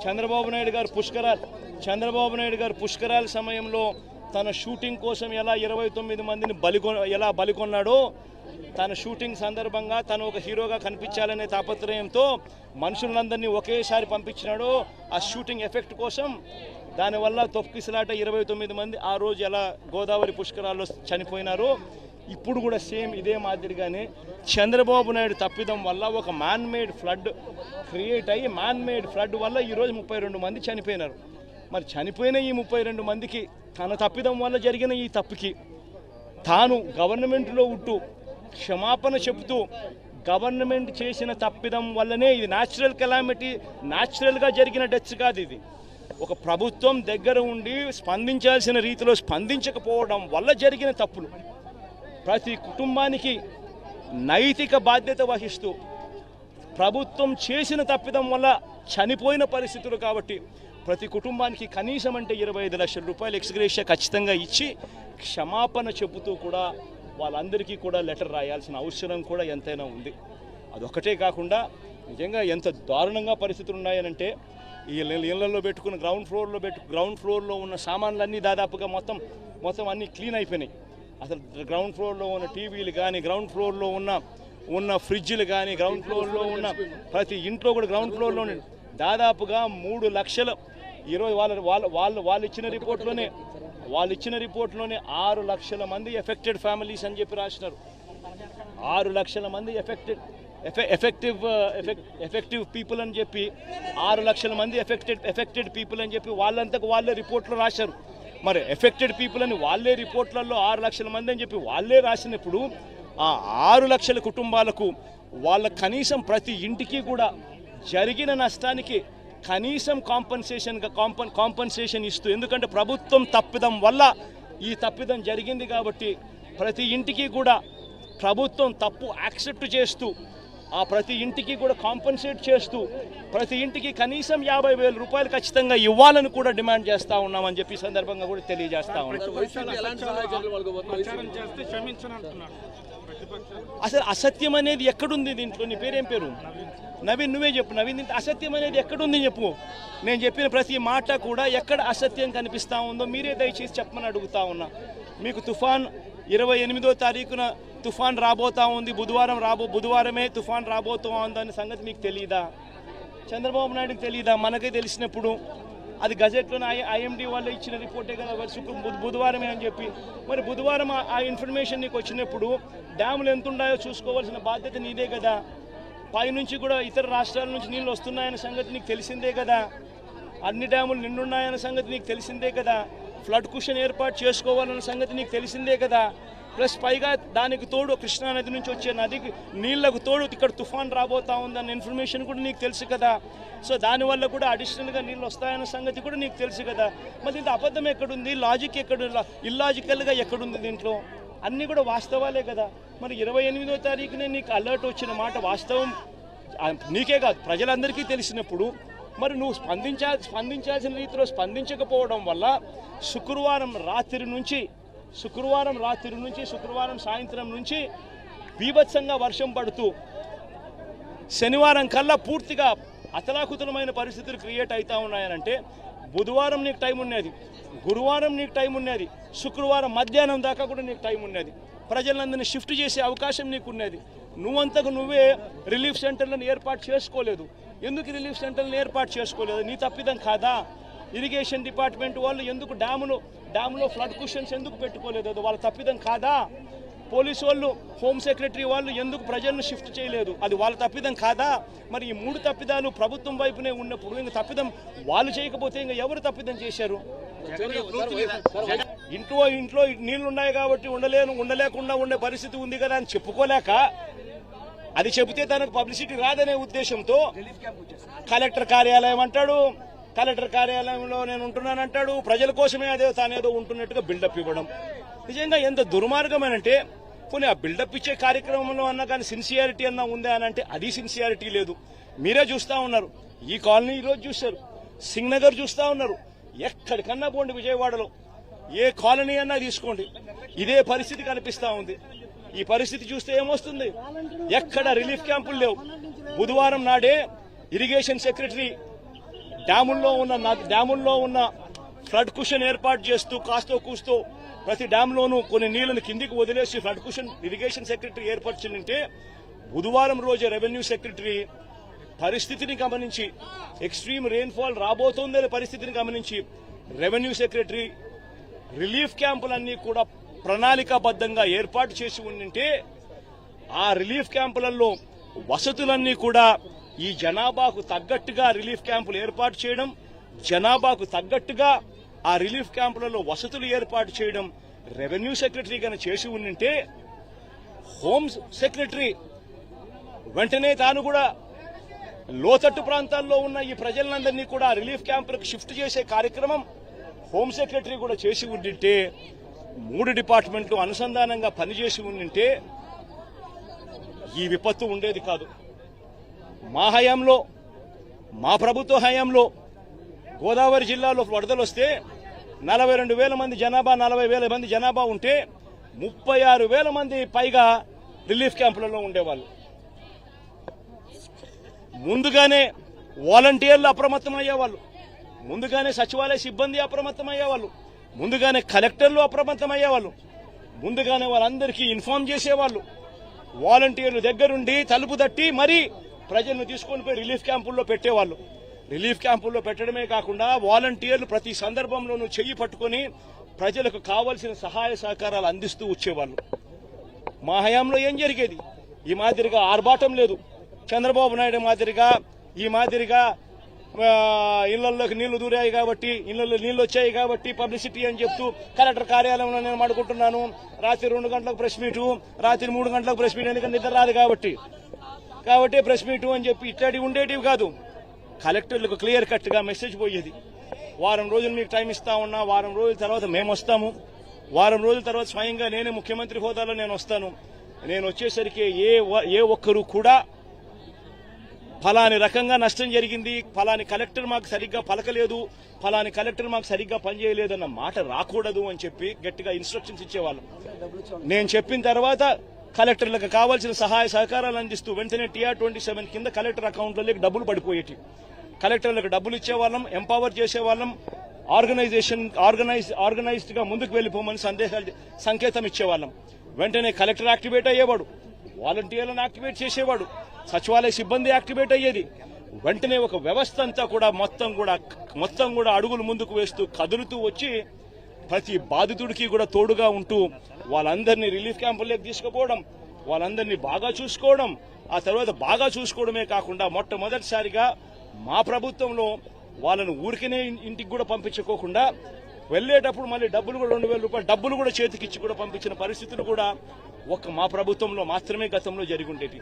చంద్రబాబు నాయుడు గారు పుష్కరాల సమయంలో తన షూటింగ్ కోసం ఎలా 29 మందిని బలికొన్నాడో, తన షూటింగ్ సందర్భంగా తను ఒక హీరోగా కనిపించాలనే తాపత్రయంతో మనుషులందరినీ ఒకేసారి పంపించినాడో ఆ షూటింగ్ ఎఫెక్ట్ కోసం. దానివల్ల తొక్కిసలాట 29 మంది ఆ రోజు ఎలా గోదావరి పుష్కరాల్లో చనిపోయినారో, ఇప్పుడు కూడా సేమ్ ఇదే మాదిరిగానే చంద్రబాబు నాయుడు తప్పిదం వల్ల ఒక మ్యాన్మేడ్ ఫ్లడ్ క్రియేట్ అయ్యి మ్యాన్మేడ్ ఫ్లడ్ వల్ల ఈరోజు 32 మంది చనిపోయినారు. మరి చనిపోయిన ఈ 32 మందికి తన తప్పిదం వల్ల జరిగిన ఈ తప్పుకి తాను గవర్నమెంట్లో ఉంటూ క్షమాపణ చెబుతూ గవర్నమెంట్ చేసిన తప్పిదం వల్లనే ఇది న్యాచురల్ కెలామిటీ, న్యాచురల్గా జరిగిన డెత్స్ కాదు, ఇది ఒక ప్రభుత్వం దగ్గర ఉండి స్పందించాల్సిన రీతిలో స్పందించకపోవడం వల్ల జరిగిన తప్పులు. ప్రతి కుటుంబానికి నైతిక బాధ్యత వహిస్తూ ప్రభుత్వం చేసిన తప్పిదం వల్ల చనిపోయిన పరిస్థితులు కాబట్టి ప్రతి కుటుంబానికి కనీసం అంటే 25 లక్షల రూపాయలు ఎక్స్గ్రేషియా ఖచ్చితంగా ఇచ్చి క్షమాపణ చెబుతూ కూడా వాళ్ళందరికీ కూడా లెటర్ రాయాల్సిన అవసరం కూడా ఎంతైనా ఉంది. అదొక్కటే కాకుండా నిజంగా ఎంత దారుణంగా పరిస్థితులు ఉన్నాయనంటే ఈ ఇళ్లలో పెట్టుకున్న గ్రౌండ్ ఫ్లోర్లో ఉన్న సామాన్లన్నీ దాదాపుగా మొత్తం అన్నీ క్లీన్ అయిపోయినాయి. అసలు గ్రౌండ్ ఫ్లోర్లో ఉన్న టీవీలు కానీ, గ్రౌండ్ ఫ్లోర్లో ఉన్న ఫ్రిడ్జ్లు కానీ, గ్రౌండ్ ఫ్లోర్లో ఉన్న ప్రతి ఇంట్లో కూడా గ్రౌండ్ ఫ్లోర్లో దాదాపుగా 3 లక్షల ఈరోజు వాళ్ళు ఇచ్చిన రిపోర్ట్లోనే 6 లక్షల మంది ఎఫెక్టెడ్ ఫ్యామిలీస్ అని చెప్పి రాసినారు. 6 లక్షల మంది ఎఫెక్టివ్ పీపుల్ అని చెప్పి 6 లక్షల మంది ఎఫెక్టెడ్ పీపుల్ అని చెప్పి వాళ్ళంతకు వాళ్ళే రిపోర్ట్లో రాశారు. మరి ఎఫెక్టెడ్ పీపుల్ అని వాళ్ళే రిపోర్ట్లలో 6 లక్షల మంది అని చెప్పి వాళ్ళే రాసినప్పుడు ఆ 6 లక్షల కుటుంబాలకు వాళ్ళ కనీసం ప్రతి ఇంటికి కూడా జరిగిన నష్టానికి కనీసం కాంపన్సేషన్ ఇస్తూ, ఎందుకంటే ప్రభుత్వం తప్పిదం వల్ల ఈ తప్పిదం జరిగింది కాబట్టి ప్రతి ఇంటికి కూడా ప్రభుత్వం తప్పు యాక్సెప్ట్ చేస్తూ ఆ ప్రతి ఇంటికి కూడా కాంపన్సేట్ చేస్తూ ప్రతి ఇంటికి కనీసం 50,000 రూపాయలు ఖచ్చితంగా ఇవ్వాలని కూడా డిమాండ్ చేస్తూ ఉన్నామని చెప్పి సందర్భంగా కూడా తెలియజేస్తా ఉన్నాం. అసలు అసత్యం అనేది ఎక్కడుంది దీంట్లో? నీ పేరేం పేరు? నవీన్, నువ్వే చెప్పు. నవీన్, అసత్యం అనేది ఎక్కడుంది చెప్పు. నేను చెప్పిన ప్రతి మాట కూడా ఎక్కడ అసత్యం కనిపిస్తూ ఉందో మీరే దయచేసి చెప్పమని అడుగుతా ఉన్నా. మీకు తుఫాన్ 28వ తారీఖున తుఫాన్ రాబోతా ఉంది, బుధవారమే తుఫాన్ రాబోతూ ఉందనే సంగతి మీకు తెలియదా? చంద్రబాబు నాయుడుకి తెలియదా? మనకే తెలిసినప్పుడు అది గజెట్లోనే ఐఎండీ వాళ్ళు ఇచ్చిన రిపోర్టే కదా బుధవారమే అని చెప్పి. మరి బుధవారం ఆ ఇన్ఫర్మేషన్ నీకు వచ్చినప్పుడు డ్యాములు ఎంత ఉన్నాయో చూసుకోవాల్సిన బాధ్యత నీదే కదా. పైనుంచి కూడా ఇతర రాష్ట్రాల నుంచి నీళ్ళు వస్తున్నాయనే సంగతి నీకు తెలిసిందే కదా. అన్ని డ్యాములు నిండున్నాయన్న సంగతి నీకు తెలిసిందే కదా. ఫ్లడ్ కుషన్ ఏర్పాటు చేసుకోవాలన్న సంగతి నీకు తెలిసిందే కదా. ప్లస్ పైగా దానికి తోడు కృష్ణానది నుంచి వచ్చే నదికి నీళ్లకు తోడు ఇక్కడ తుఫాన్ రాబోతా ఉందన్న ఇన్ఫర్మేషన్ కూడా నీకు తెలుసు కదా. సో దానివల్ల కూడా అడిషనల్గా నీళ్ళు వస్తాయన్న సంగతి కూడా నీకు తెలుసు కదా. మరి దీంట్లో అబద్ధం ఎక్కడుంది? లాజిక్ ఎక్కడుంది? ఇల్లాజికల్గా ఎక్కడుంది? దీంట్లో అన్నీ కూడా వాస్తవాలే కదా. మరి 28వ తారీఖునే నీకు అలర్ట్ వచ్చిన మాట వాస్తవం నీకే కాదు ప్రజలందరికీ తెలిసినప్పుడు మరి నువ్వు స్పందించాల్సిన రీతిలో స్పందించకపోవడం వల్ల శుక్రవారం సాయంత్రం నుంచి బీభత్సంగా వర్షం పడుతూ శనివారం కల్లా పూర్తిగా అతలాకుతలమైన పరిస్థితులు క్రియేట్ అవుతూ ఉన్నాయనంటే బుధవారం నీకు టైం ఉన్నది, గురువారం నీకు టైం ఉన్నది, శుక్రవారం మధ్యాహ్నం దాకా కూడా నీకు టైం ఉన్నది. ప్రజలందరినీ షిఫ్ట్ చేసే అవకాశం నీకు ఉన్నది. నువ్వంతకు నువ్వే రిలీఫ్ సెంటర్లను ఏర్పాటు చేసుకోలేదు. ఎందుకు రిలీఫ్ సెంటర్లను ఏర్పాటు చేసుకోలేదు? నీ తప్పిదం కాదా? ఇరిగేషన్ డిపార్ట్మెంట్ వాళ్ళు ఎందుకు డ్యాములో ఫ్లడ్ కుషన్స్ ఎందుకు పెట్టుకోలేదు? అది వాళ్ళ తప్పిదం కాదా? పోలీసు వాళ్ళు, హోమ్ సెక్రటరీ వాళ్ళు ఎందుకు ప్రజలను షిఫ్ట్ చేయలేదు? అది వాళ్ళ తప్పిదం కాదా? మరి ఈ 3 తప్పిదాలు ప్రభుత్వం వైపునే ఉన్నప్పుడు ఇంక తప్పిదం వాళ్ళు చేయకపోతే ఇంకా ఎవరు తప్పిదం చేశారు? ఇంట్లో నీళ్లు ఉన్నాయి కాబట్టి ఉండలేకుండా ఉండే పరిస్థితి ఉంది కదా అని చెప్పుకోలేక, అది చెబితే తనకు పబ్లిసిటీ రాదనే ఉద్దేశంతో కలెక్టర్ కార్యాలయం అంటాడు, కలెక్టర్ కార్యాలయంలో నేను ఉంటున్నానంటాడు, ప్రజల కోసమే తానేదో ఉంటున్నట్టుగా బిల్డప్ ఇవ్వడం. నిజంగా ఎంత దుర్మార్గమేనంటే పోనీ ఆ బిల్డప్ ఇచ్చే కార్యక్రమంలో అన్నా కానీ సిన్సియారిటీ అన్నా ఉందా అని అంటే అది సిన్సియారిటీ లేదు. మీరే చూస్తూ ఉన్నారు. ఈ కాలనీ ఈరోజు చూశారు, సింగ్నగర్ చూస్తూ ఉన్నారు. ఎక్కడికన్నా పోండి విజయవాడలో ఏ కాలనీ అన్నా తీసుకోండి, ఇదే పరిస్థితి కనిపిస్తూ ఉంది. ఈ పరిస్థితి చూస్తే ఏమొస్తుంది? ఎక్కడ రిలీఫ్ క్యాంపులు లేవు. బుధవారం నాడే ఇరిగేషన్ సెక్రటరీ డ్యాముల్లో ఉన్న ఫ్లడ్ కుషన్ ఏర్పాటు చేస్తూ కాస్తో కూస్తూ ప్రతి డ్యాంలోనూ కొన్ని నీళ్లను కిందికి వదిలేసి ఫ్లడ్ కుషన్ ఇరిగేషన్ సెక్రటరీ ఏర్పరిచిందంటే బుధవారం రోజు రెవెన్యూ సెక్రటరీ పరిస్థితిని గమనించి ఎక్స్ట్రీమ్ రెయిన్ఫాల్ రాబోతోందనే పరిస్థితిని గమనించి రెవెన్యూ సెక్రటరీ రిలీఫ్ క్యాంపులన్నీ కూడా ప్రణాళికాబద్ధంగా ఏర్పాటు చేసి ఉండింటే ఆ రిలీఫ్ క్యాంపులలో వసతులన్నీ కూడా ఈ జనాభాకు తగ్గట్టుగా రిలీఫ్ క్యాంపులు ఏర్పాటు చేయడం, జనాభాకు తగ్గట్టుగా ఆ రిలీఫ్ క్యాంపులలో వసతులు ఏర్పాటు చేయడం రెవెన్యూ సెక్రటరీ గాని చేసి ఉండింటే హోమ్ సెక్రటరీ వెంటనే తాను కూడా లోతట్టు ప్రాంతాల్లో ఉన్న ఈ ప్రజలందరినీ కూడా రిలీఫ్ క్యాంపులకు షిఫ్ట్ చేసే కార్యక్రమం హోమ్ సెక్రటరీ కూడా చేసి ఉండింటే 3 డిపార్ట్మెంట్లు అనుసంధానంగా పనిచేసి ఉండింటే ఈ విపత్తు ఉండేది కాదు. మా హయాంలో, మా ప్రభుత్వ హయాంలో గోదావరి జిల్లాలో వరదలు వస్తే 42,000 మంది జనాభా 40,000 మంది జనాభా ఉంటే 36,000 మంది పైగా రిలీఫ్ క్యాంపులలో ఉండేవాళ్ళు. ముందుగానే వాలంటీర్లు అప్రమత్తమయ్యేవాళ్ళు, ముందుగానే సచివాలయ సిబ్బంది అప్రమత్తమయ్యేవాళ్ళు, ముందుగానే కలెక్టర్లు అప్రమత్తమయ్యేవాళ్ళు, ముందుగానే వాళ్ళందరికీ ఇన్ఫార్మ్ చేసేవాళ్ళు. వాలంటీర్లు దగ్గరుండి తలుపు తట్టి మరీ ప్రజలను తీసుకొని పోయి రిలీఫ్ క్యాంపుల్లో పెట్టేవాళ్ళు. రిలీఫ్ క్యాంపుల్లో పెట్టడమే కాకుండా వాలంటీర్లు ప్రతి సందర్భంలోనూ చెయ్యి పట్టుకొని ప్రజలకు కావలసిన సహాయ సహకారాలు అందిస్తూ వచ్చేవాళ్ళు. మా హయాంలో ఏం జరిగేది? ఈ మాదిరిగా ఆర్భాటం లేదు. చంద్రబాబు నాయుడు మాదిరిగా ఈ మాదిరిగా ఇళ్లలోకి నీళ్లు దూరాయి కాబట్టి, ఇళ్లలో నీళ్లు వచ్చాయి కాబట్టి పబ్లిసిటీ అని చెప్తూ కలెక్టర్ కార్యాలయంలో నేను మాడుకుంటున్నాను, రాత్రి 2 గంటలకు ప్రెస్ మీటు, రాత్రి 3 గంటలకు ప్రెస్ మీట్, ఎందుకంటే నిద్ర రాదు కాబట్టి ప్రెస్ మీటు అని చెప్పి ఇట్లాంటివి ఉండేటివి కాదు. కలెక్టర్లకు క్లియర్ కట్ గా మెసేజ్ పోయేది, వారం రోజులు మీకు టైం ఇస్తా ఉన్నా, వారం రోజుల తర్వాత మేము వస్తాము, వారం రోజుల తర్వాత స్వయంగా నేనే ముఖ్యమంత్రి హోదాలో నేను వస్తాను. నేను వచ్చేసరికి ఏ ఒక్కరు కూడా ఫలాని రకంగా నష్టం జరిగింది, ఫలాని కలెక్టర్ మాకు సరిగ్గా పలకలేదు, ఫలాని కలెక్టర్ మాకు సరిగ్గా పనిచేయలేదు అన్న మాట రాకూడదు అని చెప్పి గట్టిగా ఇన్స్ట్రక్షన్స్ ఇచ్చేవాళ్ళం. నేను చెప్పిన తర్వాత కలెక్టర్లకు కావాల్సిన సహాయ సహకారాలు అందిస్తూ వెంటనే TR-27 కింద కలెక్టర్ అకౌంట్లలోకి డబ్బులు పడిపోయేటి. కలెక్టర్లకు డబ్బులు ఇచ్చేవాళ్ళం, ఎంపవర్ చేసేవాళ్ళం, ఆర్గనైజ్డ్ గా ముందుకు వెళ్లిపోమని సంకేతం ఇచ్చేవాళ్ళం. వెంటనే కలెక్టర్ యాక్టివేట్ అయ్యేవాడు, వాలంటీర్లను యాక్టివేట్ చేసేవాడు, సచివాలయ సిబ్బంది యాక్టివేట్ అయ్యేది. వెంటనే ఒక వ్యవస్థ అంతా కూడా మొత్తం కూడా అడుగులు ముందుకు వేస్తూ కదులుతూ వచ్చి ప్రతి బాధితుడికి కూడా తోడుగా ఉంటూ వాళ్ళందరినీ రిలీఫ్ క్యాంపుల్లోకి తీసుకుపోవడం, వాళ్ళందరినీ బాగా చూసుకోవడం, ఆ తర్వాత బాగా చూసుకోవడమే కాకుండా మొట్టమొదటిసారిగా మా ప్రభుత్వంలో వాళ్ళను ఊరికనే ఇంటికి కూడా పంపించుకోకుండా వెళ్లేటప్పుడు మళ్ళీ డబ్బులు కూడా 2,000 రూపాయలు డబ్బులు కూడా చేతికిచ్చి కూడా పంపించిన పరిస్థితులు కూడా మా ప్రభుత్వంలో మాత్రమే గతంలో జరిగి ఉండేవి.